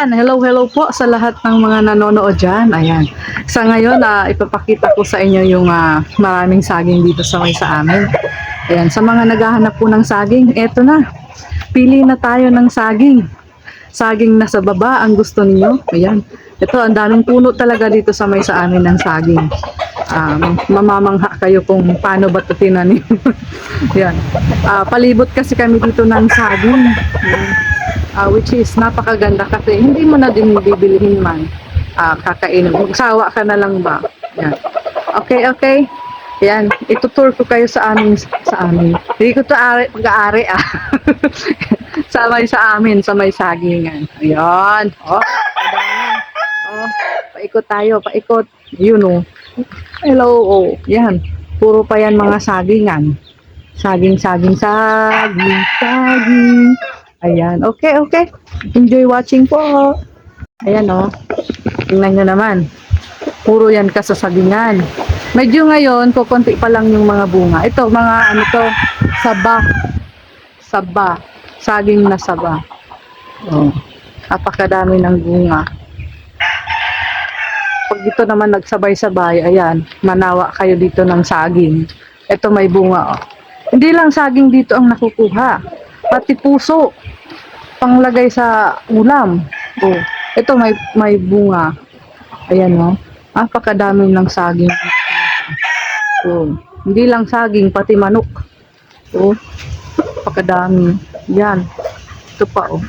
Ayan, hello, hello po sa lahat ng mga nanonood dyan. Ayan. Sa ngayon, ipapakita ko sa inyo yung maraming saging dito sa amin. Ayan, sa mga naghahanap po ng saging, eto na. Pili na tayo ng saging. Saging na sa baba ang gusto niyo. Ayan. Ito, ang daming puno talaga dito sa amin ng saging. Mamamangha kayo kung paano ba ito tinanim. Yan. Palibot kasi kami dito ng saging. Which is napakaganda kasi hindi mo na din bibilihin man kakainin. Magsawa ka na lang ba? Yan. Okay, okay. Yan, itutur ko kayo sa amin. Hindi ko to pag-aari sa amin, sa may sagingan. Ayan. Oh, paikot tayo, paikot. Yun oh. Hello, oh. Yan. Puro pa yan mga sagingan. Saging. Ayan, okay. Enjoy watching po. Ayan o. Tingnan nyo naman. Puro yan kasasagingan. Medyo ngayon, kukunti pa lang yung mga bunga. Ito, mga ano to, saba. Saging na saba. Oh, napakadami ng bunga. Pag dito naman nagsabay-sabay, ayan, manawa kayo dito ng saging. Ito may bunga. Oh. Hindi lang saging dito ang nakukuha. Pati puso. Panglagay sa ulam. Oh, ito may bunga. Ayan oh. Napakadami ng saging. Oh, hindi lang saging, pati manok. Oh, napakadami. Yan. Ito pa oh.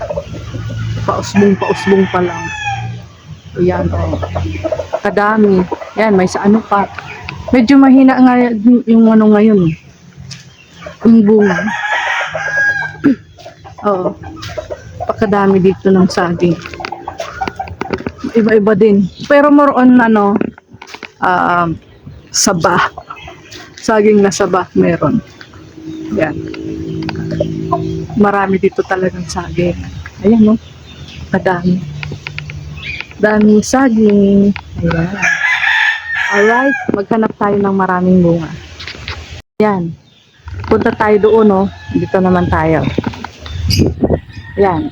Pausbong pa lang. Ayan oh. Kadami. Yan, may sa ano pa. Medyo mahina nga yung ano ngayon. Yung bunga. Oo. Pakadami dito ng saging. Iba-iba din. Pero more on ano, saba. Saging na saba meron. Yan. Marami dito talagang saging. Ayan no. Kadami. Daming saging. Ayan. Alright. Maghanap tayo ng maraming bunga. Yan. Punta tayo doon no. Dito naman tayo. Yan.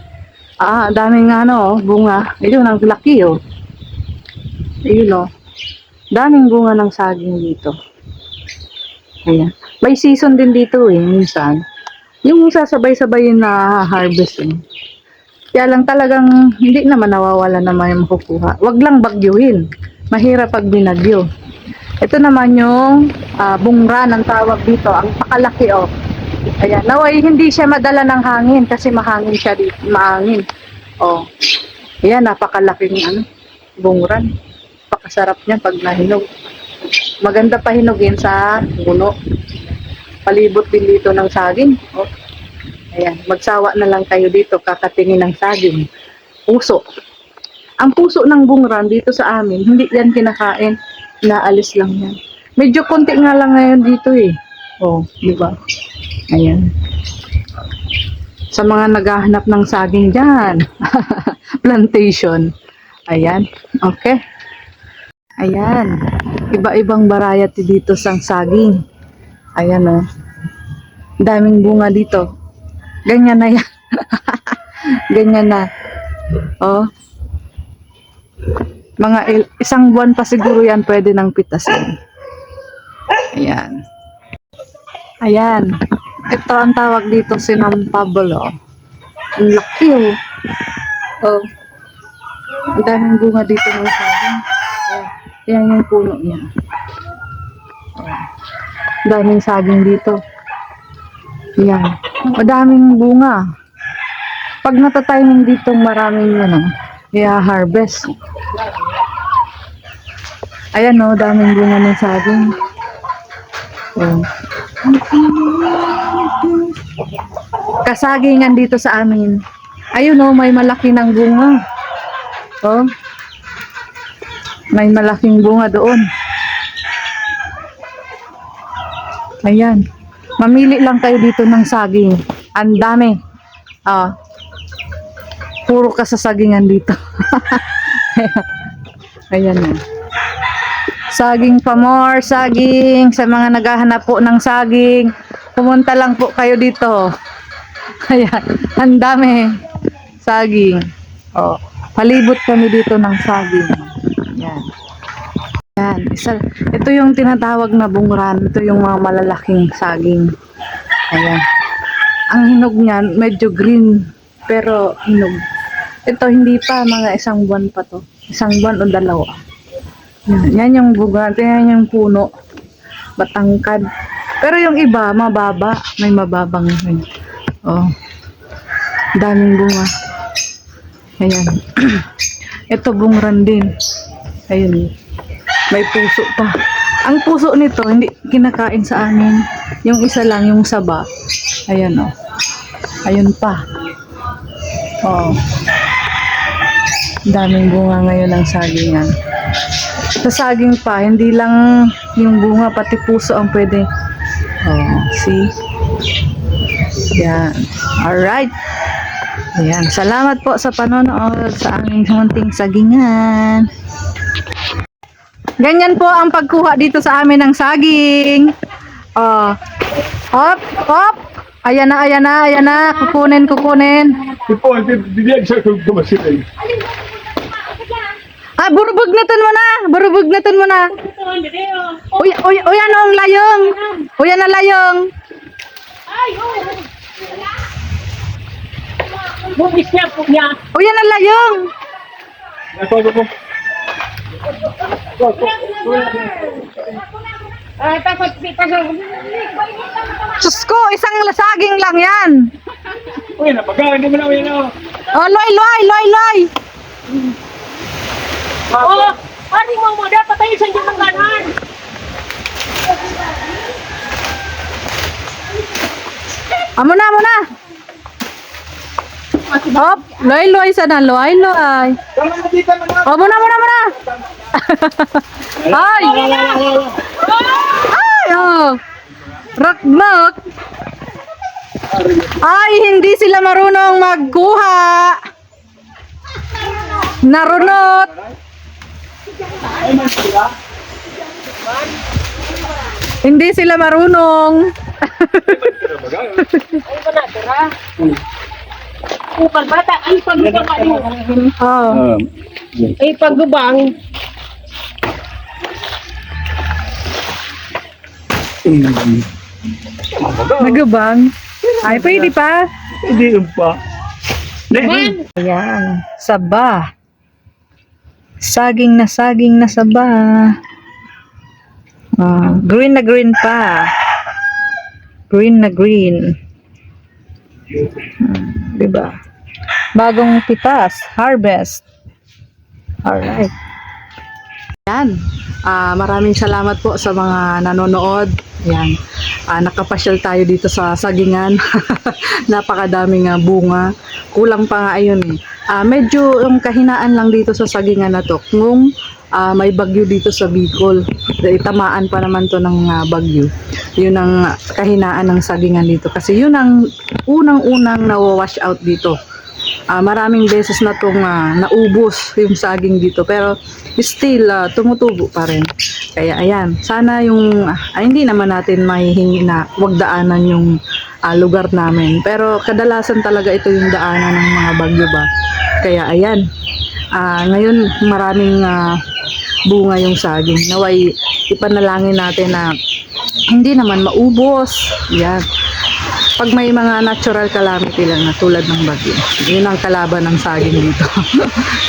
Daming ano, bunga. Ayun, ang laki oh. Ayun oh. Daming bunga ng saging dito. Ayan. May season din dito eh, minsan. Yung sasabay-sabay na harvest eh. Kaya lang talagang hindi naman nawawala naman yung makukuha. Wag lang bagyuhin. Mahirap pag binagyo. Ito naman yung bungra ng tawag dito. Ang pakalaki oh. Ayan, naway hindi siya madala ng hangin kasi mahangin siya dito, mahangin. Oh. Ayan, napakalaking bungran. Napakasarap niyan pag nahinog. Maganda pa hinugin sa puno. Palibot din dito ng saging. Oh. Ayan, magsawa na lang kayo dito kakatingin ng saging. Puso. Ang puso ng bungran dito sa amin, hindi yan kinakain. Inaalis lang yan. Medyo konti nga lang ngayon dito eh. Oh, di ba? Ayan. Sa mga naghahanap ng saging dyan. Plantation. Ayan. Okay. Ayan. Iba-ibang variety dito sa saging. Ayan o. Daming bunga dito. Ganyan na yan. Ganyan na. Oh. Mga isang buwan pa siguro yan pwede nang pitasin. Ayan. Ayan. Ito ang tawag dito sinampablo. Ang laki oh. Oh. Ang daming bunga dito ng saging. Oh. Yan yung puno niya. Oh. Ang daming saging dito. Yan. Madaming bunga. Pag natatiming dito maraming i-harvest. Ayan oh, daming bunga ng saging. Oh. Kasagingan dito sa amin. Ayun oh, may malaki ng bunga. Oh. May malaking bunga doon. Ayan. Mamili lang kayo dito ng saging. Ang dami. Puro kasasagingan dito. Ayan oh. Saging pa more, saging. Sa mga naghahanap po ng saging, pumunta lang po kayo dito. Ayan, ang dami saging. Oh. Palibot kami dito ng saging. Yan. Yan. Ito yung tinatawag na bungran. Ito yung mga malalaking saging. Ayan. Ang hinog niyan, medyo green. Pero hinog. Ito, hindi pa. Mga 1 buwan pa to. 1 buwan o 2. Yan yung bunga. Yan yung puno. Batangkad. Pero yung iba, mababa. May mababang yun. Oh. Daming bunga. Ayan. Ito bungran din. Ayun. May puso pa. Ang puso nito, hindi kinakain sa amin. Yung isa lang, yung saba. Ayan o. Ayun pa. Oh. Daming bunga ngayon ng sagingan. Sa saging pa, hindi lang yung bunga, pati puso ang pwede. Oh, see? Yan. Alright. Ayan. Salamat po sa panonood sa aming munting sagingan. Ganyan po ang pagkuha dito sa amin ng saging. Oh. Hop, hop. Ayan na, ayan na, ayan na. Kukunin, kukunin. Ito, hindi siya kumasilay. Ah, burubugnaton mo na. Burubugnaton mo na. Uy, uy, uy, anong layong? Uy, ano layong? Bubis niya po niya. Uy, ano layong? Ito, ito. Tapos Sus ko, isang saging lang yan. Uy, napagawa, hindi mo na, uy, na. Oh, loy, loy, loy, loy. oh, ari mo dapat tayo sa inyo ng kanan. Amo na, amo na. Hop, loy, loy, sana, loy, loy. Tama na dito, mga. Oh, muna, muna, muna. Ay! Ay, oh. Rakmak. Ay, hindi sila marunong magkuha. Narunot. Hindi sila marunong. Ay ba na tara? Upal bata ay pagbubang ano. Oh. Ay pagbubang. Nagubang. Ay, pwede pa. Hindi yun pa. Ayan. Saba. Saging na saba. Green na green pa. Green na green. Diba? Bagong pitas. Harvest. Alright. Yan. Maraming salamat po sa mga nanonood. Yan. Nakapasyal tayo dito sa sagingan. Napakadaming bunga. Kulang pa nga ayun eh. Medyo yung kahinaan lang dito sa sagingan na to. Kung may bagyo dito sa Bicol. Tamaan pa naman to ng bagyo. Yun ang kahinaan ng sagingan dito. Kasi yun ang unang-unang na-wash out dito. Maraming beses na itong naubos yung saging dito. Pero still, tumutubo pa rin. Kaya ayan, sana yung, hindi naman natin mahihingi na wag daanan yung lugar namin. Pero kadalasan talaga ito yung daanan ng mga bagyo ba. Kaya ayan, ngayon maraming bunga yung saging. Naway ipanalangin natin na hindi naman maubos. Yan. Pag may mga natural calamity lang na tulad ng bagyo, yun ang kalaban ng saging dito.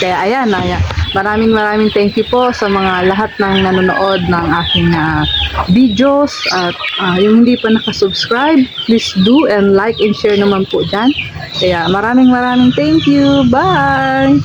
Kaya ayan, maraming thank you po sa mga lahat ng nanonood ng aking videos. At yung hindi pa nakasubscribe, please do and like and share naman po dyan. Kaya maraming thank you. Bye!